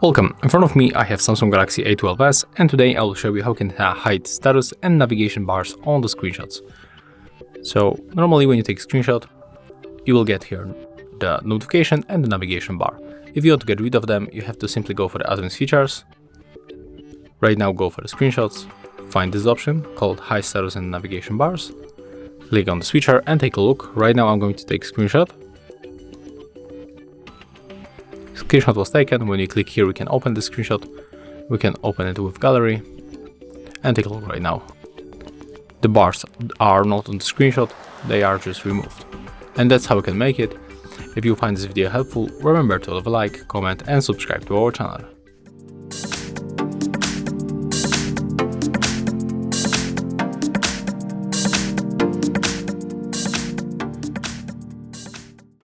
Welcome, in front of me I have Samsung Galaxy A12s, and today I will show you how you can hide status and navigation bars on the screenshots. So normally when you take a screenshot, you will get here the notification and the navigation bar. If you want to get rid of them, you have to simply go for the advanced features. Right now go for the screenshots, find this option called hide status and navigation bars. Click on the switcher and take a look. Right now I'm going to take a screenshot. Screenshot was taken. When you click here, we can open the screenshot. We can open it with gallery and take a look right now. The bars are not on the screenshot, they are just removed. And that's how we can make it. If you find this video helpful, remember to leave a like, comment and subscribe to our channel.